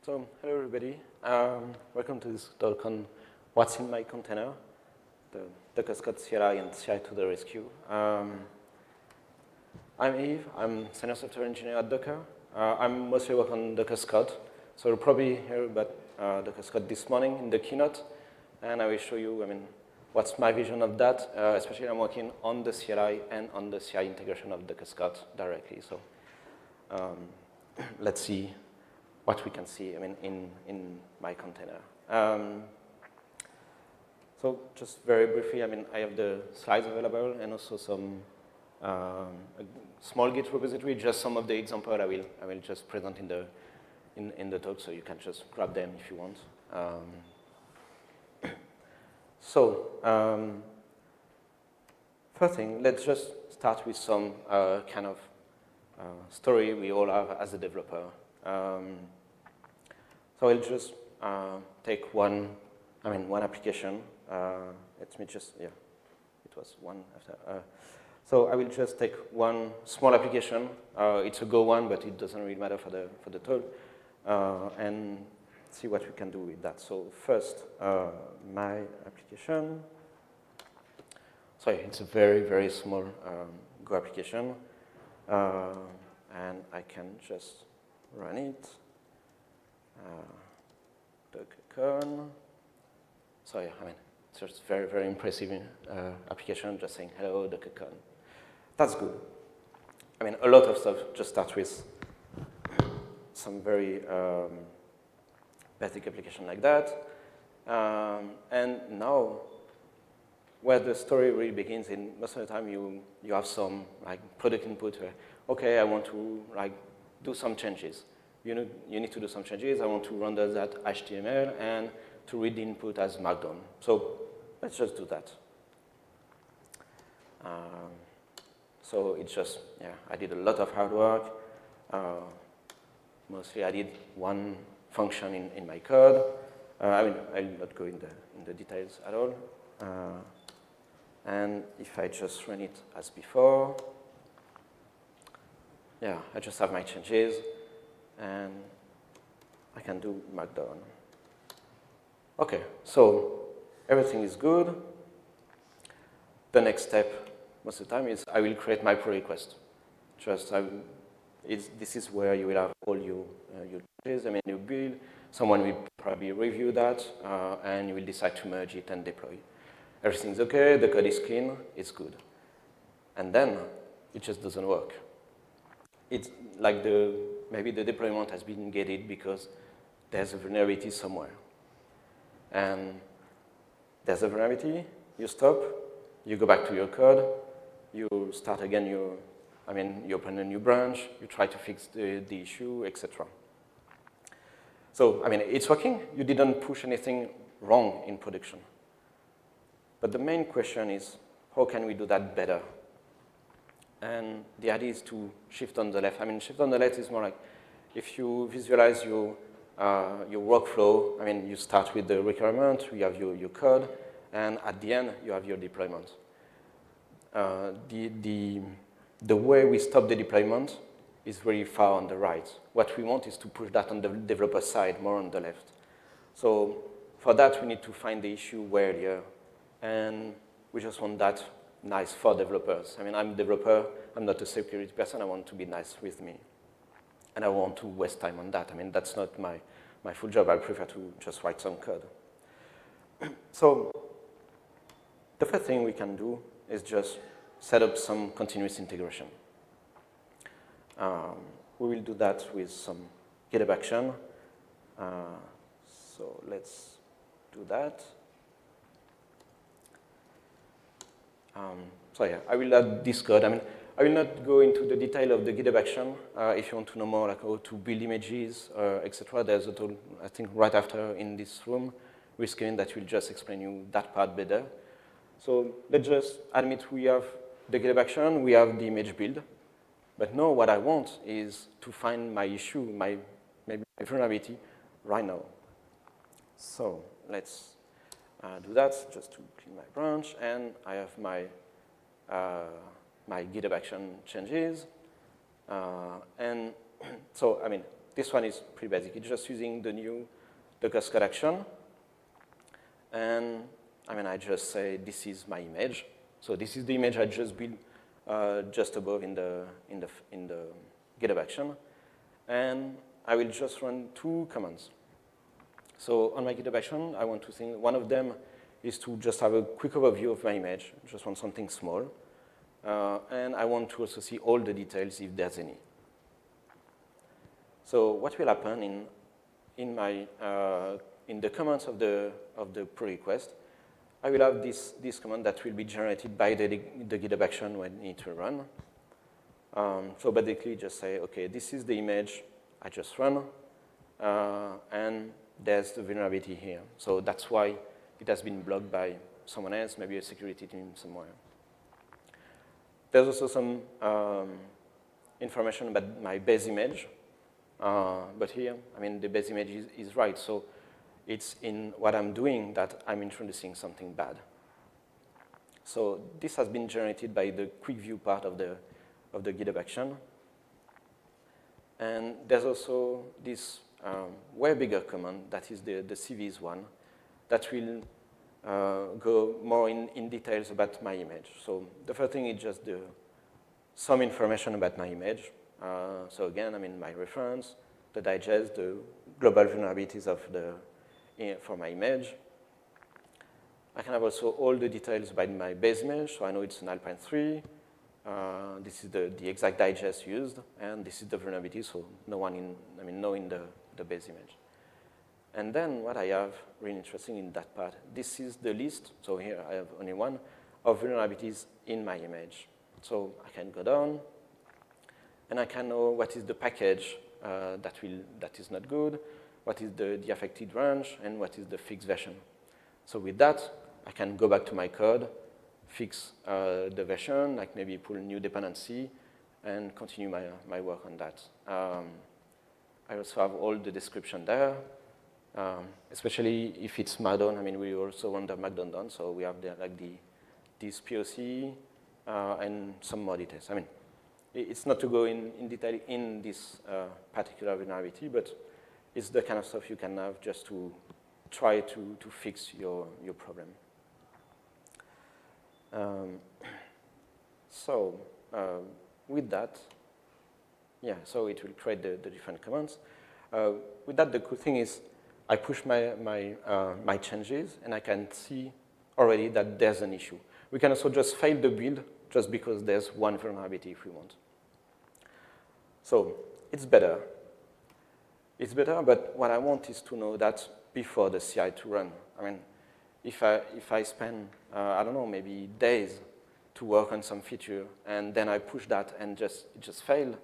So, hello everybody. Welcome to this talk on what's in my container, the Docker Scott CLI and CI to the rescue. I'm Yves. I'm senior software engineer at Docker. I'm mostly working on Docker Scott. So you'll probably hear about Docker Scott this morning in the keynote, and I will show you, what's my vision of that. Especially I'm working on the CLI and on the CI integration of Docker Scott directly. So let's see what we can see, in my container. So just very briefly, I have the slides available and also some a small Git repository, just some of the examples I will just present in the talk, so you can just grab them if you want. First thing, let's just start with some kind of story we all have as a developer. So I'll just take one application. Let me just, yeah, it was one after. So I will just take one small application. It's a Go one, but it doesn't really matter for the talk, and see what we can do with that. So first, my application. Sorry, it's a very, very small Go application, and I can just run it. DockerCon. So yeah, it's just very, very impressive application, just saying hello, DockerCon. That's good. A lot of stuff just starts with some very basic application like that. And now, where the story really begins, in most of the time you have some product input where, okay, I want to do some changes. You need to do some changes. I want to render that HTML and to read the input as Markdown. So let's just do that. So it's just, yeah, I did a lot of hard work. Mostly I did one function in my code. I'll not go in the details at all. And if I just run it as before, yeah, I just have my changes. And I can do Markdown. Okay, so everything is good. The next step, most of the time, is I will create my pull request. This is where you will have all your changes, your build. Someone will probably review that, and you will decide to merge it and deploy. Everything's okay, the code is clean, it's good. And then it just doesn't work. It's like maybe the deployment has been gated because there's a vulnerability somewhere. And there's a vulnerability, you stop, you go back to your code, you start again you open a new branch, you try to fix the issue, etc. So, it's working. You didn't push anything wrong in production. But the main question is, how can we do that better? And the idea is to shift on the left. Shift on the left is more like if you visualize your workflow, you start with the requirement, you have your code, and at the end, you have your deployment. The way we stop the deployment is very far on the right. What we want is to push that on the developer side, more on the left. So for that, we need to find the issue earlier, and we just want that nice for developers. I'm a developer, I'm not a security person, I want to be nice with me. And I want to waste time on that. That's not my full job, I prefer to just write some code. So the first thing we can do is just set up some continuous integration. We will do that with some GitHub action. So let's do that. So yeah, I will add this code. I will not go into the detail of the GitHub action. If you want to know more how to build images, etc., there's a tool, I think, right after in this room with Kevin that will just explain you that part better. So let's just admit we have the GitHub action, we have the image build. But now what I want is to find my issue, maybe my vulnerability right now. So let's do that just to clean my branch, and I have my GitHub action changes, and so this one is pretty basic. It's just using the new Docker Scott action. And I mean, I just say this is my image. So this is the image I just built just above in the GitHub action. And I will just run 2 commands. So on my GitHub action, I want to think one of them is to just have a quick overview of my image. Just want something small. And I want to also see all the details if there's any. So what will happen in the commands of the pull request, I will have this command that will be generated by the GitHub action when it will run. So basically just say, okay, this is the image I just run, and there's the vulnerability here. So that's why it has been blocked by someone else, maybe a security team somewhere. There's also some information about my base image. But here, I mean, the base image is right. So it's in what I'm doing that I'm introducing something bad. So this has been generated by the quick view part of the GitHub action. And there's also this way bigger command that is the CVs one that will go more in details about my image. So the first thing is just some information about my image. So again, I mean, my reference, the digest, the global vulnerabilities of for my image. I can have also all the details about my base image. So I know it's an Alpine 3. This is the exact digest used, and this is the vulnerability. So no in the base image. And then what I have really interesting in that part, this is the list. So here I have only one of vulnerabilities in my image. So I can go down, and I can know what is the package that is not good, what is the affected range, and what is the fixed version. So with that, I can go back to my code, fix the version, like maybe pull a new dependency, and continue my work on that. I also have all the description there, especially if it's Markdown. I mean, we also render Markdown down, so we have there like this POC and some more details. I mean, it's not to go in detail in this particular vulnerability, but it's the kind of stuff you can have just to try to fix your problem. With that, yeah, so it will create the different commands. With that, the cool thing is I push my changes, and I can see already that there's an issue. We can also just fail the build just because there's one vulnerability if we want. So it's better. It's better, but what I want is to know that before the CI to run. I mean, if I spend, I don't know, maybe days to work on some feature, and then I push that and it just fail,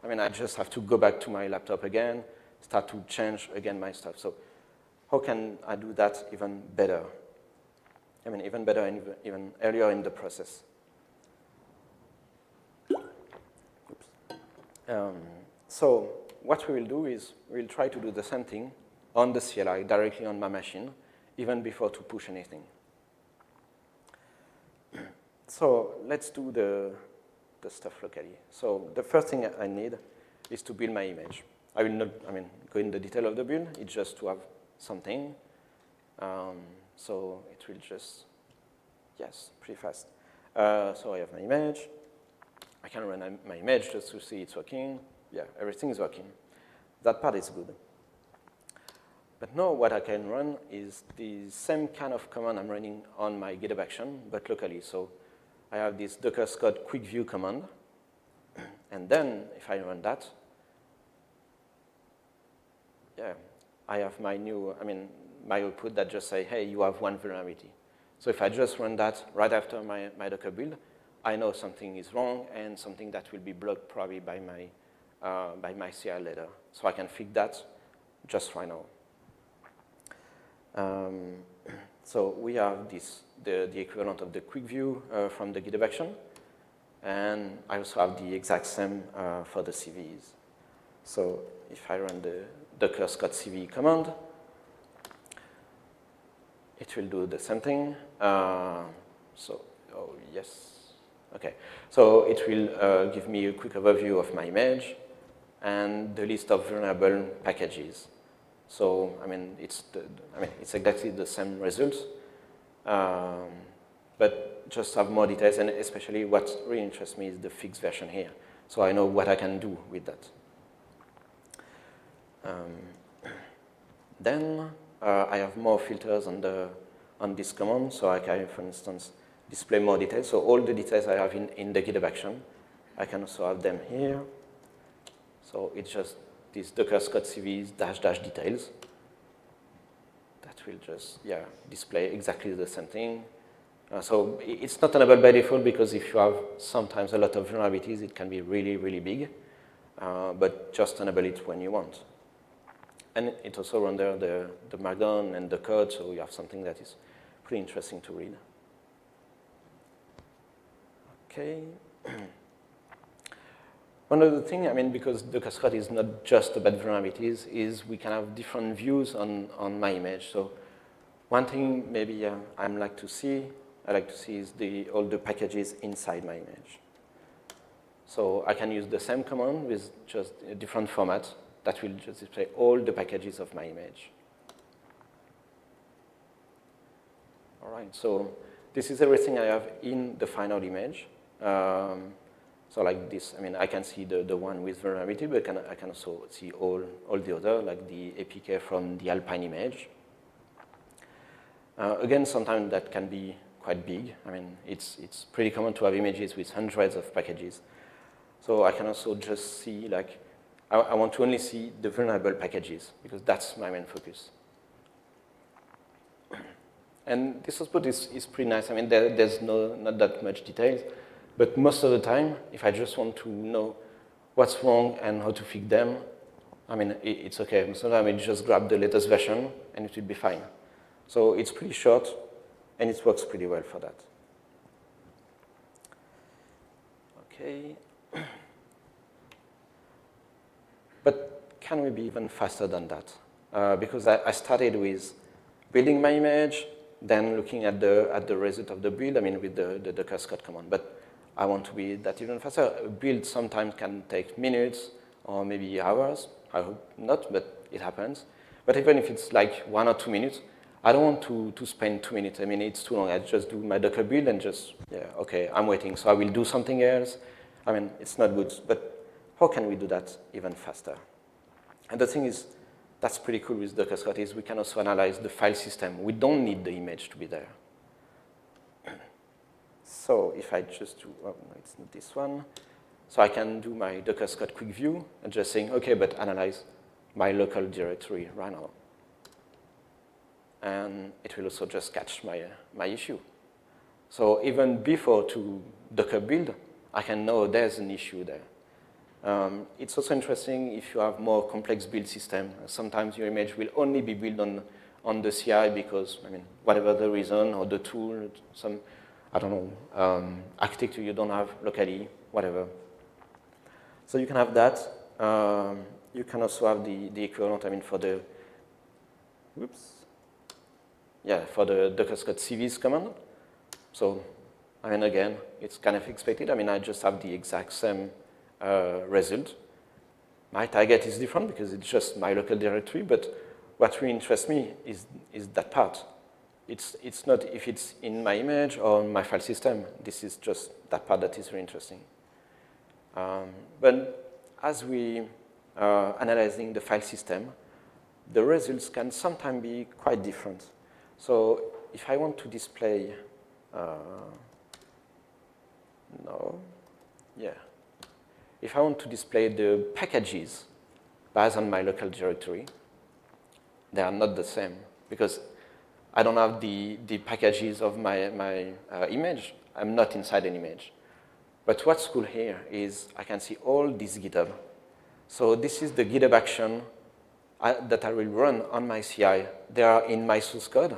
I mean, I just have to go back to my laptop again, start to change again my stuff. So how can I do that even better? I mean, even better and even earlier in the process. So what we will do is we'll try to do the same thing on the CLI directly on my machine, even before to push anything. So let's do the stuff locally. So the first thing I need is to build my image. I will not, go in the detail of the build. It's just to have something. So it will just, yes, pretty fast. So I have my image. I can run my image just to see it's working. Yeah, everything is working. That part is good. But now what I can run is the same kind of command I'm running on my GitHub action, but locally. So I have this Docker Scott quick view command. And then if I run that, yeah, I have my new, my output that just say, hey, you have one vulnerability. So if I just run that right after my Docker build, I know something is wrong and something that will be blocked probably by my CI later. So I can fix that just right now. So we have the equivalent of the quick view from the GitHub action. And I also have the exact same for the CVs. So if I run the Docker Scott CV command, it will do the same thing. Oh yes. Okay, so it will give me a quick overview of my image. and the list of vulnerable packages. So, I mean, it's exactly the same results, but just have more details, and especially what really interests me is the fixed version here. So I know what I can do with that. Then I have more filters on this command, so I can, for instance, display more details. So all the details I have in the GitHub action, I can also have them here. So it's just these Docker Scott CVs -- details that will just, display exactly the same thing. So it's not enabled by default because if you have sometimes a lot of vulnerabilities, it can be really, really big. But just enable it when you want. And it also renders the Markdown and the code, so you have something that is pretty interesting to read. Okay. One other thing, I mean, because Docker Scott is not just about vulnerabilities, is we can have different views on my image. So one thing maybe I like to see is all the packages inside my image. So I can use the same command with just a different format that will just display all the packages of my image. All right, so this is everything I have in the final image. So like this, I mean, I can see the one with vulnerability, but I can also see all the other, like the APK from the Alpine image. Again, sometimes that can be quite big. I mean, it's pretty common to have images with hundreds of packages. So I can also just see, like, I want to only see the vulnerable packages, because that's my main focus. And this output is pretty nice. I mean, there's not that much details. But most of the time, if I just want to know what's wrong and how to fix them, I mean, it's OK. Sometimes I just grab the latest version, and it will be fine. So it's pretty short, and it works pretty well for that. OK. But can we be even faster than that? Because I started with building my image, then looking at the result of the build, I mean, with the Docker Scott command. But I want to be that even faster. A build sometimes can take minutes or maybe hours. I hope not, but it happens. But even if it's like 1 or 2 minutes, I don't want to spend 2 minutes. I mean, it's too long. I just do my Docker build and just, OK, I'm waiting. So I will do something else. I mean, it's not good. But how can we do that even faster? And the thing is, that's pretty cool with Docker Scott is we can also analyze the file system. We don't need the image to be there. So if I just do, oh, no, it's not this one. So I can do my Docker Scott quick view and just saying, OK, but analyze my local directory right now. And it will also just catch my issue. So even before to Docker build, I can know there's an issue there. It's also interesting if you have more complex build system. Sometimes your image will only be built on the CI because, I mean, whatever the reason or the tool, some, I don't know, architecture you don't have locally, whatever. So you can have that. You can also have the equivalent, I mean, for the, for the Docker Scott CVs command. So, I mean, again, it's kind of expected. I mean, I just have the exact same result. My target is different because it's just my local directory, but what really interests me is that part. It's not if it's in my image or my file system. This is just that part that is really interesting. But as we are analyzing the file system, the results can sometimes be quite different. So if I want to display, if I want to display the packages based on my local directory, they are not the same because I don't have the packages of my image. I'm not inside an image. But what's cool here is I can see all this GitHub. So this is the GitHub action that I will run on my CI. They are in my source code.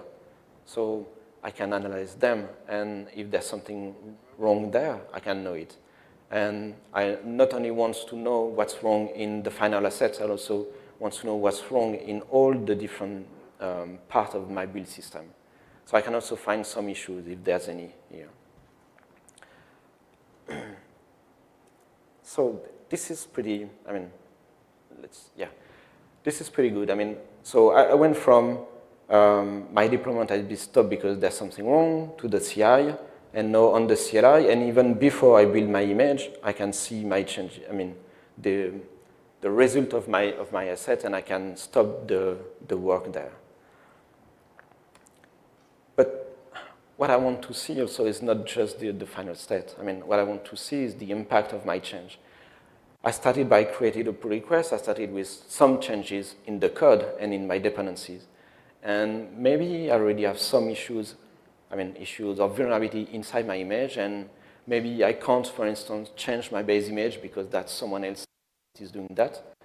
So I can analyze them. And if there's something wrong there, I can know it. And I not only want to know what's wrong in the final assets, I also want to know what's wrong in all the different parts of my build system. So I can also find some issues if there's any here. So this is pretty, I mean, yeah. This is pretty good. I mean, so I went from my deployment had been stopped because there's something wrong to the CI, and now on the CLI, and even before I build my image, I can see my change. I mean, the result of my asset, and I can stop the work there. But what I want to see also is not just the final state. I mean, what I want to see is the impact of my change. I started by creating a pull request. I started with some changes in the code and in my dependencies. And maybe I already have some issues, I mean, issues of vulnerability inside my image, and maybe I can't, for instance, change my base image because that's someone else is doing that.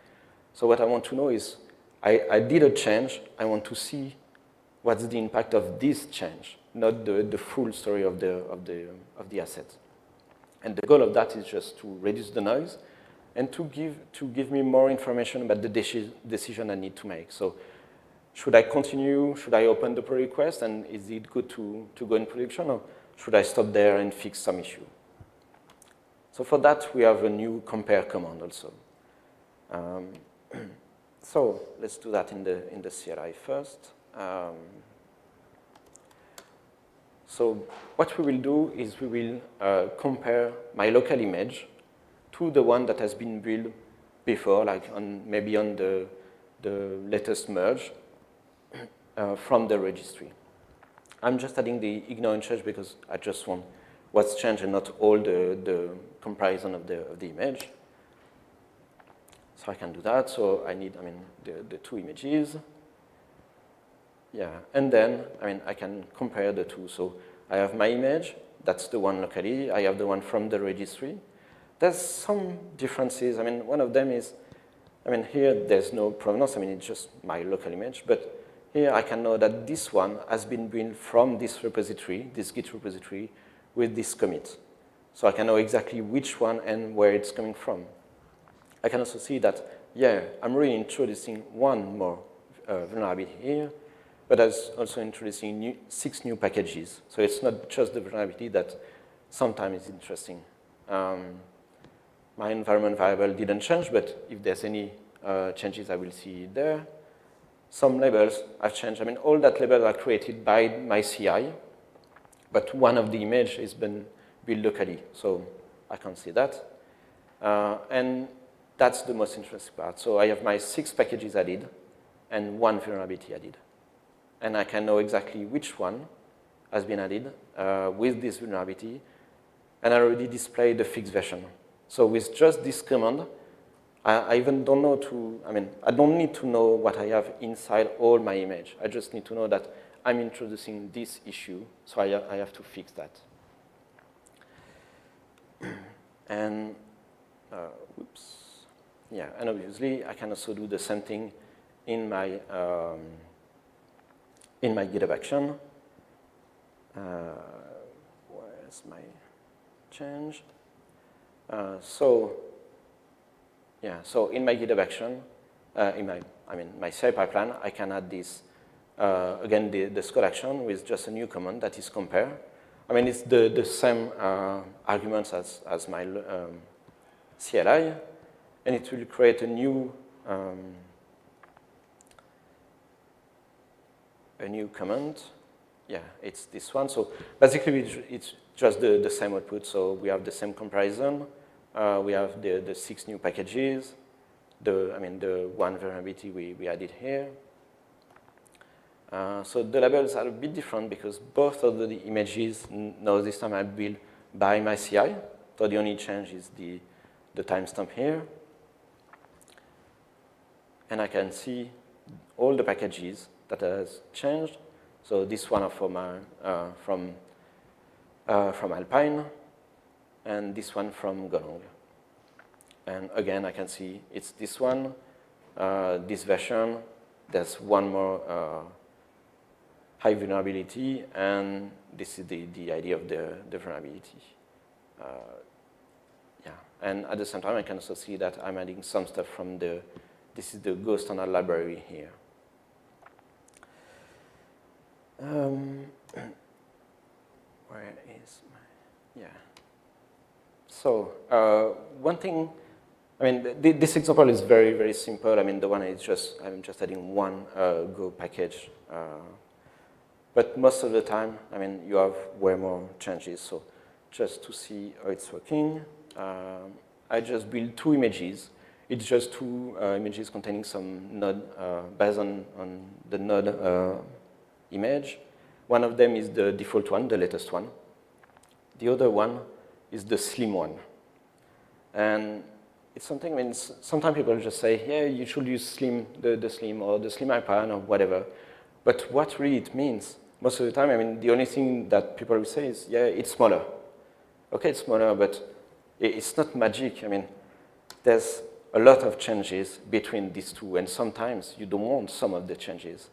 So what I want to know is, I did a change. I want to see what's the impact of this change, not the full story of the asset. And the goal of that is just to reduce the noise and to give me more information about the decision I need to make. So should I continue? Should I open the pull request? And is it good to go in production? Or should I stop there and fix some issue? So for that, we have a new compare command also. So let's do that in the CLI first. So what we will do is we will compare my local image to the one that has been built before, like maybe on the latest merge from the registry. I'm just adding the ignore change because I just want what's changed and not all the comparison of the image. So I can do that. So I need, the two images. Yeah, and then, I can compare the two. So I have my image. That's the one locally. I have the one from the registry. There's some differences. One of them is, here there's no provenance. It's just my local image. But here I can know that this one has been built from this repository, this Git repository, with this commit. So I can know exactly which one and where it's coming from. I can also see that, yeah, I'm really introducing one more vulnerability here, but I'm also introducing 6 new packages. So it's not just the vulnerability that sometimes is interesting. My environment variable didn't change, but if there's any changes, I will see it there. Some labels have changed. All that labels are created by my CI, but one of the image has been built locally, so I can't see that. And that's the most interesting part. So I have my 6 packages added and 1 vulnerability added. And I can know exactly which one has been added with this vulnerability, and I already displayed the fixed version. So with just this command, I even don't know I don't need to know what I have inside all my image. I just need to know that I'm introducing this issue, so I have to fix that. And, whoops. Yeah, and obviously, I can also do the same thing in my GitHub action. Where's my change? So in my GitHub action, my CI pipeline, I can add this, again, the Scott action with just a new command that is compare. It's the same arguments as my CLI, and it will create a new command. Yeah, it's this one. So basically, it's just the same output. So we have the same comparison. We have the 6 new packages. The one vulnerability we added here. So the labels are a bit different because both of the images now this time are built by my CI. So the only change is the timestamp here. And I can see all the packages that has changed. So this one from Alpine, and this one from Golang. And again, I can see it's this one, this version. There's one more high vulnerability, and this is the idea of the vulnerability. Yeah, and at the same time, I can also see that I'm adding some stuff from this is the Go standard library here. Where is my, yeah. So one thing I mean, this example is very, very simple. I mean, the one is just, I'm just adding one Go package. But most of the time, I mean, you have way more changes. So just to see how it's working, I just build two images. It's just two images containing some node based on the node image. One of them is the default one, the latest one. The other one is the slim one. And it's something, I mean, sometimes people just say, yeah, you should use slim, the slim or the slim iPad or whatever. But what really it means, most of the time, I mean, the only thing that people will say is, yeah, it's smaller. Okay, it's smaller, but it's not magic. I mean, there's a lot of changes between these two, and sometimes you don't want some of the changes.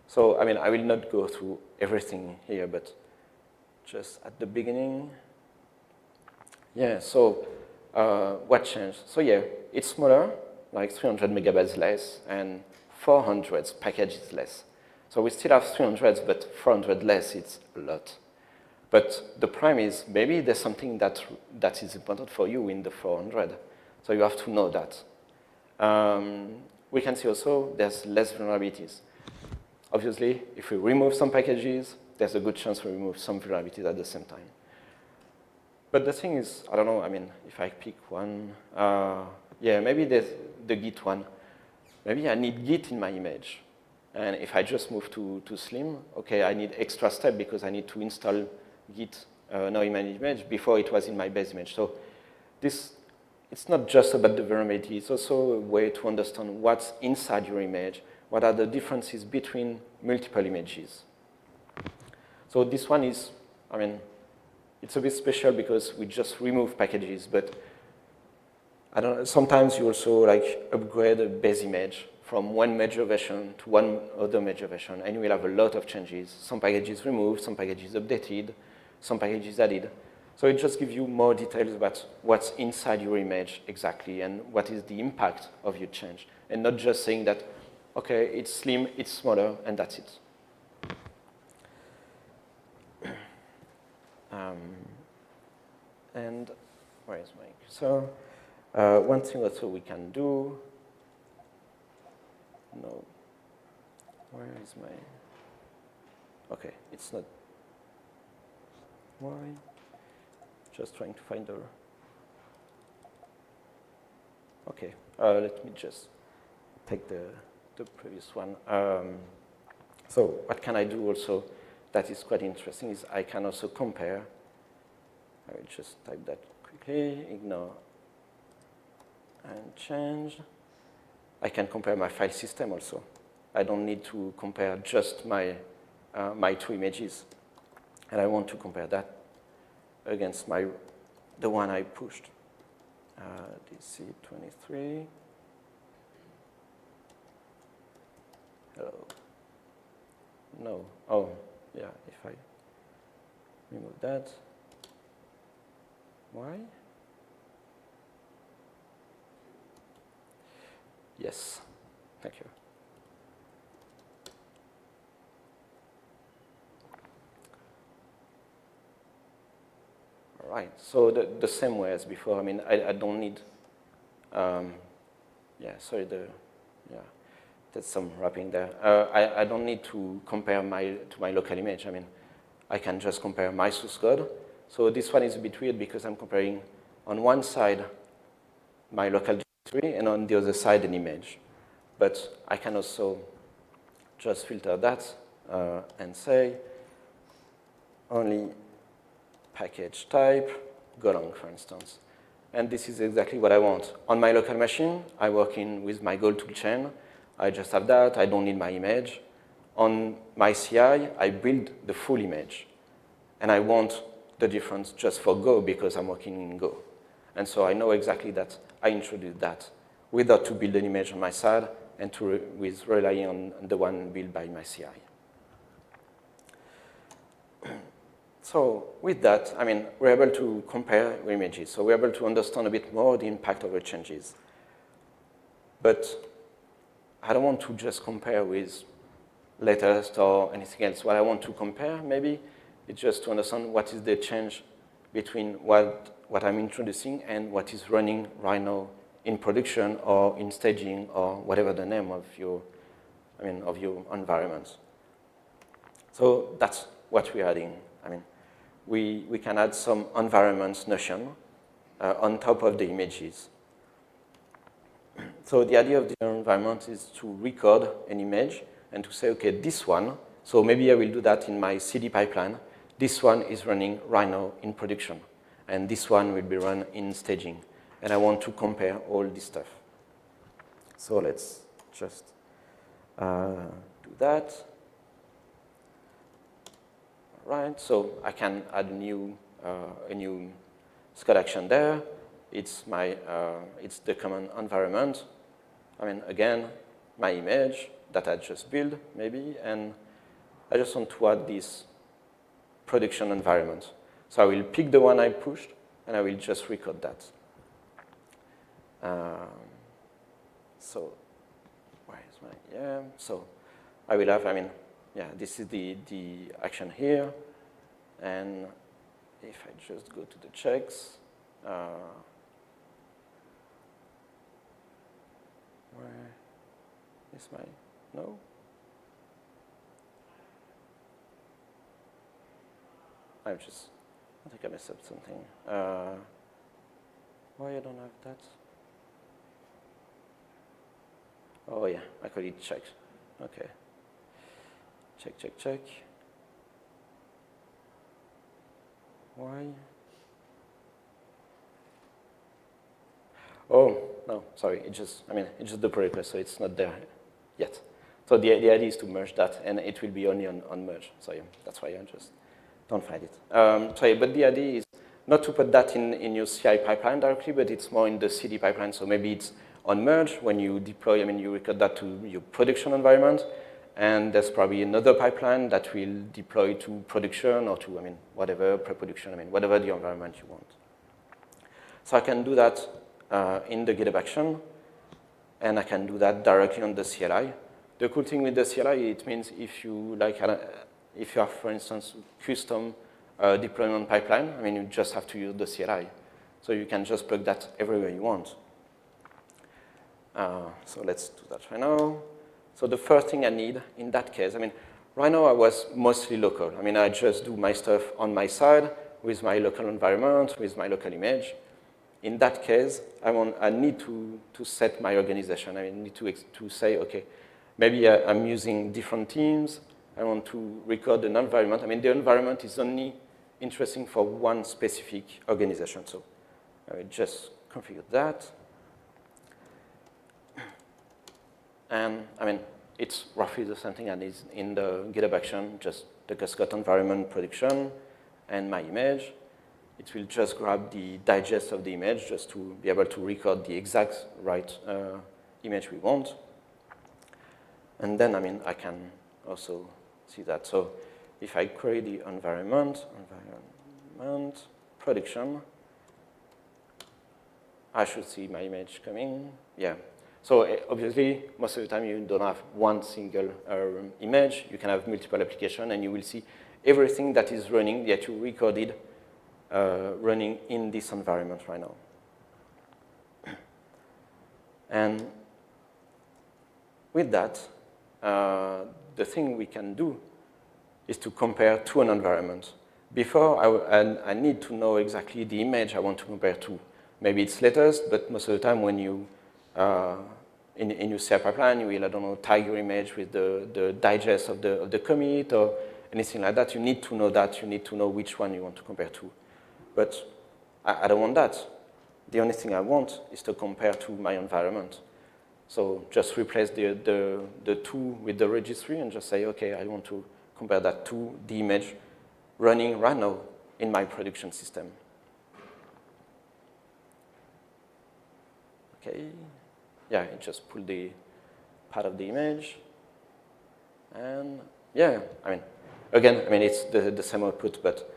So, I mean, I will not go through everything here, but just at the beginning. Yeah, so what changed? So yeah, it's smaller, like 300 megabytes less, and 400 packages less. So we still have 300, but 400 less, it's a lot. But the problem is, maybe there's something that is important for you in the 400. So you have to know that. We can see also there's less vulnerabilities. Obviously, if we remove some packages, there's a good chance we remove some vulnerabilities at the same time. But the thing is, I don't know, I mean, if I pick one, yeah, maybe there's the Git one. Maybe I need Git in my image. And if I just move to Slim, okay, I need extra step because I need to install Git now in my image before it was in my base image. So it's not just about the vulnerability, it's also a way to understand what's inside your image, what are the differences between multiple images. So this one is, I mean, it's a bit special because we just remove packages, but I don't know, sometimes you also like upgrade a base image from one major version to one other major version, and you will have a lot of changes. Some packages removed, some packages updated, some packages added. So it just gives you more details about what's inside your image exactly and what is the impact of your change, and not just saying that, okay, it's slim, it's smaller, and that's it. And where is my, so one thing also we can do, no, where is my, okay, it's not, why? Just trying to find the, okay, let me just take the previous one. So what can I do also that is quite interesting is I can also compare. I will just type that quickly, ignore and change. I can compare my file system also. I don't need to compare just my, my two images. And I want to compare that against the one I pushed. DC23. Hello. No. Oh, yeah, if I remove that. Why? Yes, thank you. All right, so the same way as before. I mean, I don't need, yeah, sorry, there's some wrapping there. I don't need to compare to my local image. I mean, I can just compare my source code. So this one is a bit weird because I'm comparing on one side my local directory and on the other side an image. But I can also just filter that and say only package type, Golang, for instance. And this is exactly what I want. On my local machine, I work with my Go toolchain. I just have that. I don't need my image. On my CI, I build the full image. And I want the difference just for Go because I'm working in Go. And so I know exactly that I introduced that without to build an image on my side and with relying on the one built by my CI. So with that, I mean, we're able to compare images. So we're able to understand a bit more the impact of the changes. But I don't want to just compare with latest or anything else. What I want to compare, maybe, is just to understand what is the change between what I'm introducing and what is running right now in production or in staging or whatever the name of your, of your environment. So that's what we're adding. We can add some environment notion on top of the images. So the idea of the environment is to record an image and to say, okay, this one, so maybe I will do that in my CD pipeline. This one is running right now in production, and this one will be run in staging. And I want to compare all this stuff. So let's just do that. Right, so I can add a new Scott action there. It's the common environment. Again, my image that I just built, maybe, and I just want to add this production environment. So I will pick the one I pushed, and I will just record that. So where is my, yeah, so I will have, this is the action here, and if I just go to the checks, where is my, no? I think I messed up something. Why I don't have that? Oh yeah, I call it check. Okay. Check. Why? Oh, no, sorry, it's just the pull request, so it's not there yet. So the idea is to merge that, and it will be only on merge. So yeah, that's why I just don't find it. But the idea is not to put that in your CI pipeline directly, but it's more in the CD pipeline. So maybe it's on merge when you deploy, you record that to your production environment, and there's probably another pipeline that will deploy to production or to, whatever, pre-production, whatever the environment you want. So I can do that in the GitHub action, and I can do that directly on the CLI. The cool thing with the CLI, it means if you have, for instance, custom deployment pipeline, you just have to use the CLI. So you can just plug that everywhere you want. So let's do that right now. So the first thing I need in that case, right now I was mostly local. I just do my stuff on my side with my local environment, with my local image. In that case, I need to set my organization. I need to say, okay, maybe I'm using different teams. I want to record an environment. The environment is only interesting for one specific organization. So I will just configure that. And it's roughly the same thing I need in the GitHub action, just the Scott environment production and my image. It will just grab the digest of the image just to be able to record the exact right image we want. And then, I can also see that. So if I query the environment production, I should see my image coming. Yeah. So obviously, most of the time, you don't have one single image. You can have multiple applications, and you will see everything that is running that you recorded running in this environment right now. And with that, the thing we can do is to compare to an environment. Before, I need to know exactly the image I want to compare to. Maybe it's latest, but most of the time when you, in your CI pipeline, you will, I don't know, tag your image with the digest of the commit or anything like that. You need to know that. You need to know which one you want to compare to. But I don't want that. The only thing I want is to compare to my environment. So just replace the two with the registry and just say, okay, I want to compare that to the image running right now in my production system. Okay, yeah, it just pulled the part of the image. And yeah, again, it's the same output, but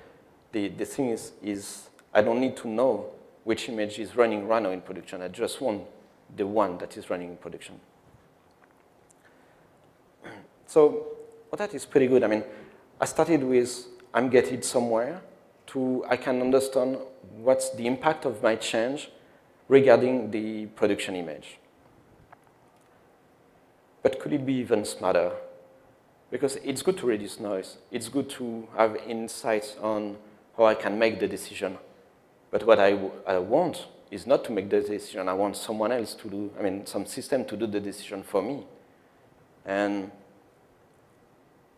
the thing is I don't need to know which image is running right now in production. I just want the one that is running in production. So well, that is pretty good. I started with I'm getting somewhere to I can understand what's the impact of my change regarding the production image. But could it be even smarter? Because it's good to reduce noise. It's good to have insights on how I can make the decision. But what I want is not to make the decision. I want someone else to do, some system to do the decision for me. And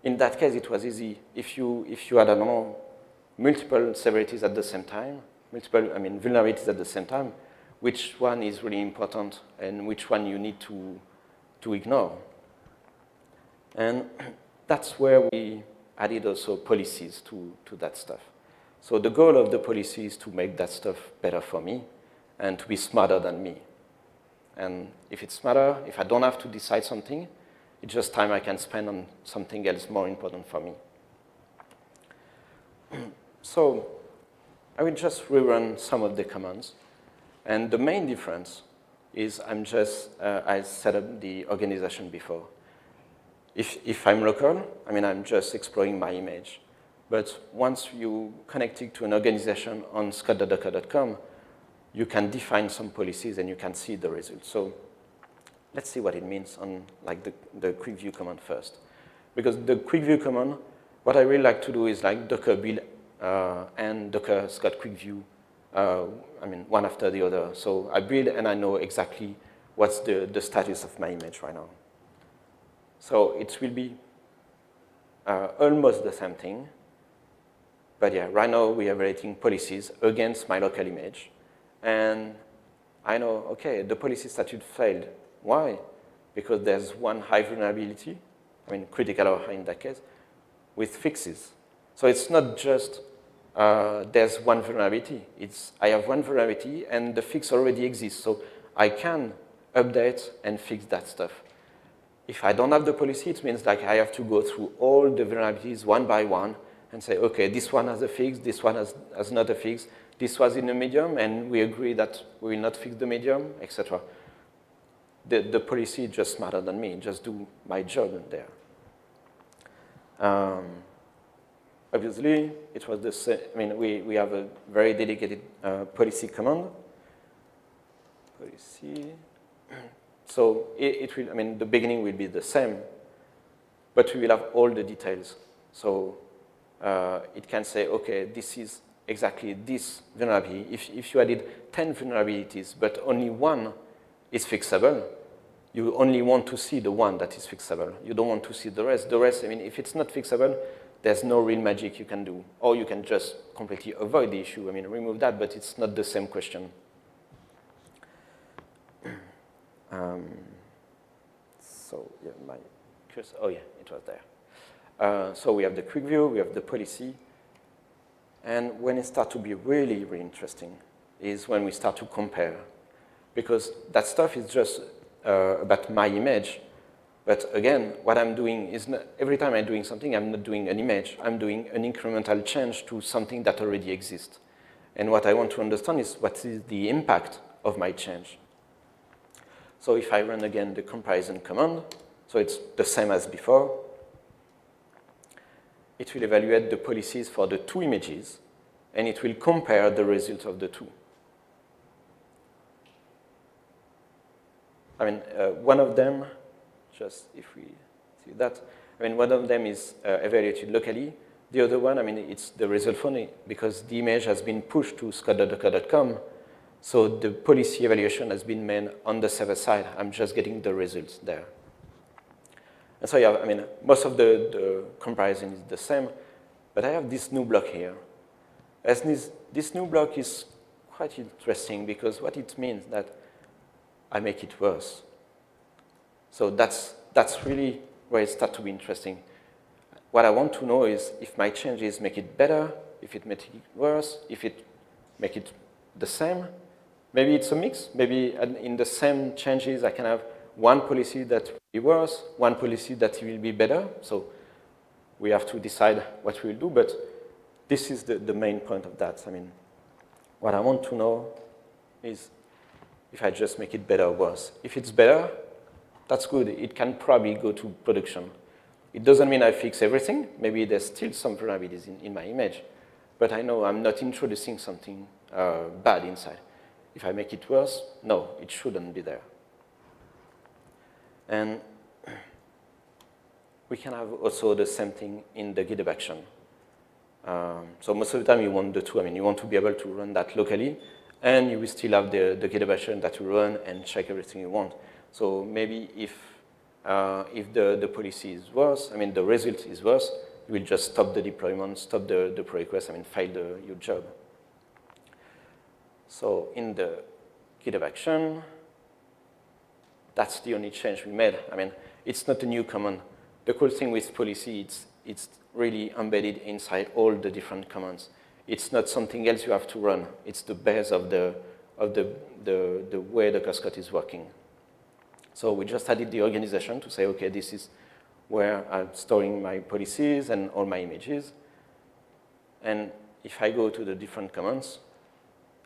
in that case, it was easy. If you had, I don't know, multiple severities at the same time, vulnerabilities at the same time, which one is really important and which one you need to ignore. And that's where we added also policies to that stuff. So the goal of the policy is to make that stuff better for me and to be smarter than me. And if it's smarter, if I don't have to decide something, it's just time I can spend on something else more important for me. So I will just rerun some of the commands. And the main difference is I set up the organization before. If I'm local, I'm just exploring my image. But once you connect it to an organization on scott.docker.com, you can define some policies and you can see the results. So let's see what it means on the quick view command first. Because the quick view command, what I really like to do is docker build and docker scott quick view, one after the other. So I build and I know exactly what's the status of my image right now. So it will be almost the same thing. But yeah, right now we are evaluating policies against my local image. And I know, okay, the policy statute failed. Why? Because there's one high vulnerability, critical or high in that case, with fixes. So it's not just there's one vulnerability. It's I have one vulnerability and the fix already exists. So I can update and fix that stuff. If I don't have the policy, it means I have to go through all the vulnerabilities one by one and say, okay, this one has a fix, this one has not a fix, this was in a medium, and we agree that we will not fix the medium, etc. The policy is just smarter than me, just do my job in there. Obviously, it was the same. We have a very dedicated policy command. Policy. So it will, the beginning will be the same, but we will have all the details. So it can say, okay, this is exactly this vulnerability. If you added 10 vulnerabilities, but only one is fixable, you only want to see the one that is fixable. You don't want to see the rest. The rest, if it's not fixable, there's no real magic you can do. Or you can just completely avoid the issue. Remove that, but it's not the same question. So yeah, my cursor, oh yeah, it was there. So we have the quick view, we have the policy. And when it starts to be really, really interesting is when we start to compare. Because that stuff is just about my image. But again, what I'm doing is not, every time I'm doing something, I'm not doing an image. I'm doing an incremental change to something that already exists. And what I want to understand is what is the impact of my change. So if I run again the comparison command, so it's the same as before, it will evaluate the policies for the two images, and it will compare the results of the two. One of them, just if we see that, one of them is evaluated locally. The other one, it's the result funny because the image has been pushed to scott.docker.com. So the policy evaluation has been made on the server side. I'm just getting the results there. And so yeah, most of the comparison is the same, but I have this new block here. As this new block is quite interesting because what it means that I make it worse. So that's really where it starts to be interesting. What I want to know is if my changes make it better, if it makes it worse, if it make it the same. Maybe it's a mix. Maybe in the same changes, I can have one policy that will be worse, one policy that will be better. So we have to decide what we will do. But this is the main point of that. What I want to know is if I just make it better or worse. If it's better, that's good. It can probably go to production. It doesn't mean I fix everything. Maybe there's still some vulnerabilities in my image. But I know I'm not introducing something bad inside. if I make it worse, no, it shouldn't be there. And we can have also the same thing in the GitHub action. So most of the time you want the two. I mean, you want to be able to run that locally, and you will still have the GitHub action that you run and check everything you want. So maybe if the policy is worse, I mean, the result is worse, you will just stop the deployment, stop the pull request, I mean, fail your job. So in the GitHub action, that's the only change we made. I mean, it's not a new command. The cool thing with policy, it's really embedded inside all the different commands. It's not something else you have to run. It's the base of the way the Cascade is working. So we just added the organization to say, okay, this is where I'm storing my policies and all my images. And if I go to the different commands,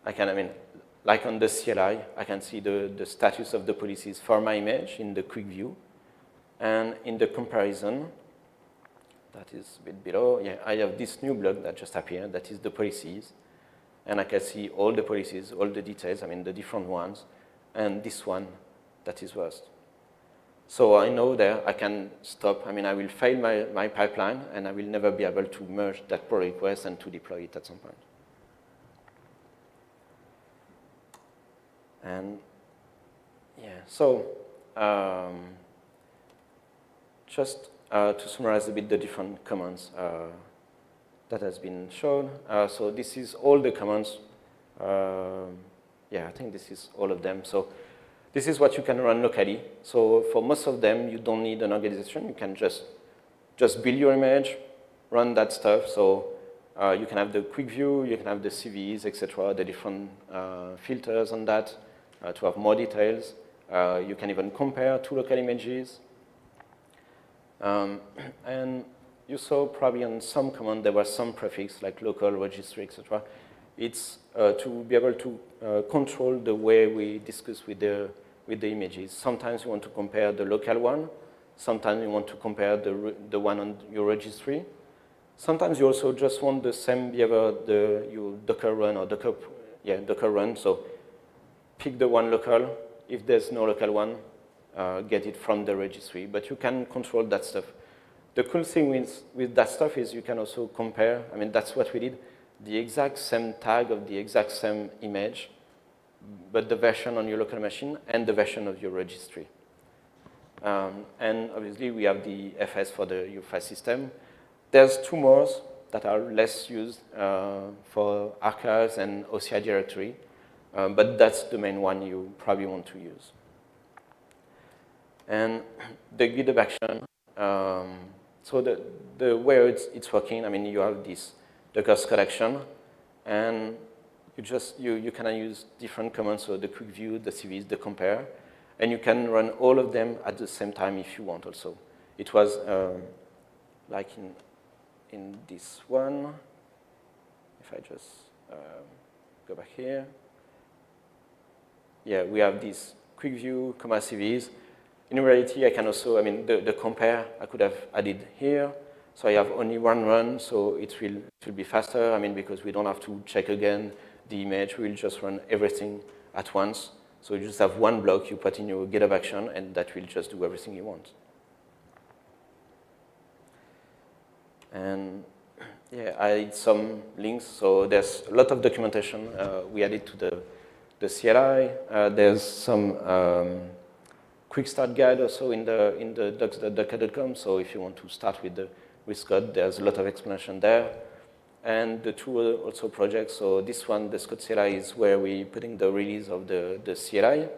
I mean, like on the CLI, I can see the status of the policies for my image in the quick view. And in the comparison, that is a bit below, yeah, I have this new block that just appeared, that is the policies. And I can see all the policies, all the details, I mean, the different ones, and this one that is worst. So I know there I can stop, I mean, I will fail my pipeline, and I will never be able to merge that pull request and to deploy it at some point. And yeah, so just to summarize a bit the different commands that has been shown. So this is all the commands. Yeah, I think this is all of them. So this is what you can run locally. So for most of them, you don't need an organization. You can just build your image, run that stuff. So you can have the quick view, you can have the CVEs, etc., the different filters on that to have more details. You can even compare two local images. And you saw probably on some command there was some prefix like local, registry, etc. It's to be able to control the way we discuss with the images. Sometimes you want to compare the local one. Sometimes you want to compare the one on your registry. Sometimes you also just want the same behavior, your Docker run or Docker run. So pick the one local. If there's no local one, get it from the registry, but you can control that stuff. The cool thing with that stuff is you can also compare, I mean, that's what we did, the exact same tag of the exact same image, but the version on your local machine and the version of your registry. And obviously, we have the FS for your file system. There's two more that are less used for archives and OCI directory, but that's the main one you probably want to use. And the GitHub action, so the way it's working, I mean, you have this Docker collection, and you can use different commands, so the quick view, the CVs, the compare, and you can run all of them at the same time if you want also. It was like in this one, if I just go back here. Yeah, we have this quick view, comma CVs. In reality, I can also, I mean, the compare I could have added here. So I have only one run, so it will be faster. I mean, because we don't have to check again the image. We'll just run everything at once. So you just have one block you put in your GitHub action, and that will just do everything you want. And yeah, I added some links. So there's a lot of documentation we added to the CLI. There's some quick start guide also in the docs.docker.com. So if you want to start with Scott, there's a lot of explanation there. And the two also projects. So this one, the Scott CLI, is where we're putting the release of the CLI,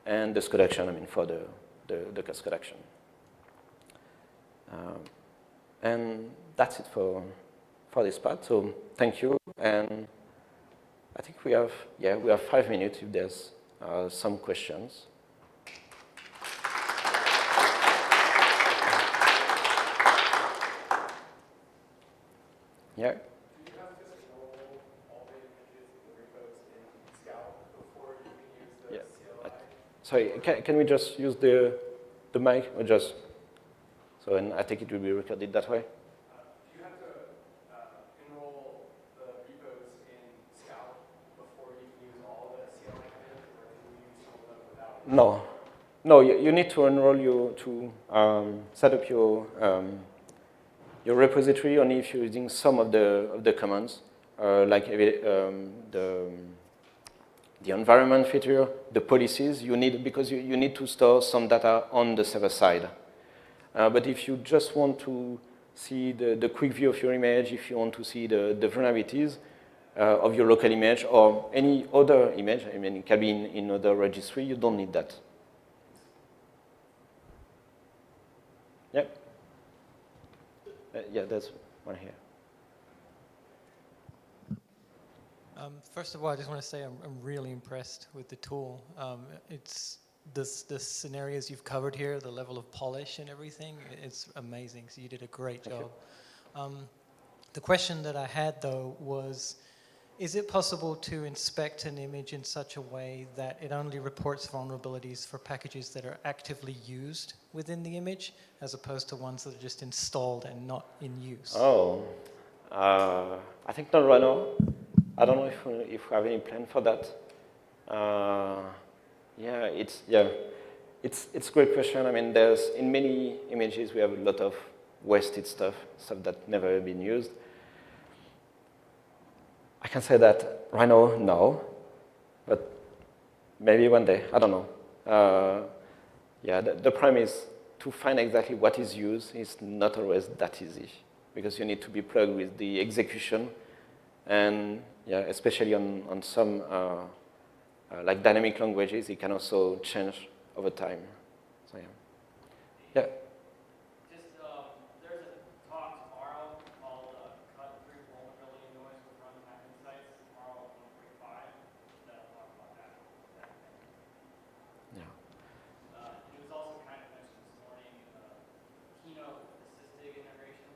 and the Scott action, I mean, for the Scott action. And that's it for this part. So thank you. And I think we have 5 minutes if there's some questions. Yeah. Do you have to scroll all the images in the repos in Scout before you can use the CLI? Sorry, can we just use the mic, or just so? And I think it will be recorded that way. Do you have to enroll the repos in Scout before you can use all the CLI No. No, you need to enroll set up your repository only if you're using some of the commands, like the environment feature, the policies you need, because you need to store some data on the server side. But if you just want to see the quick view of your image, if you want to see the vulnerabilities of your local image or any other image, I mean, it can be in other registry, you don't need that. Yep. Yeah, there's one here. First of all, I just want to say I'm really impressed with the tool. It's the scenarios you've covered here, the level of polish and everything, it's amazing. So you did a great job. The question that I had, though, was, is it possible to inspect an image in such a way that it only reports vulnerabilities for packages that are actively used within the image, as opposed to ones that are just installed and not in use? Oh, I think not right now. I don't know if we have any plan for that. It's a great question. I mean, in many images we have a lot of wasted stuff that never been used. I can say that right now, no, but maybe one day, I don't know. The problem is to find exactly what is used is not always that easy, because you need to be plugged with the execution, and especially on some like dynamic languages, it can also change over time. So yeah. Just there's a talk tomorrow called "Cut Through Vulnerability Noise with Runtime Insights" tomorrow at 1:45. That'll talk about that. Yeah. It was also kind of mentioned this morning, Keynote assistive integration.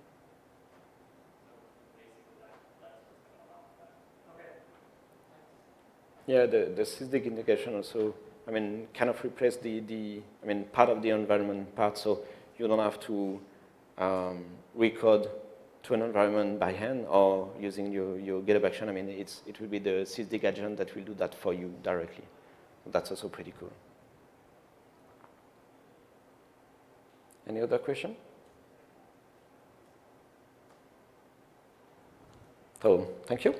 So basically that's what's going to allow that. Okay. Yeah, the SysDig integration also, I mean, kind of replace part of the environment part, so you don't have to recode to an environment by hand or using your GitHub action. I mean, it will be the SysDig agent that will do that for you directly. That's also pretty cool. Any other question? So, thank you.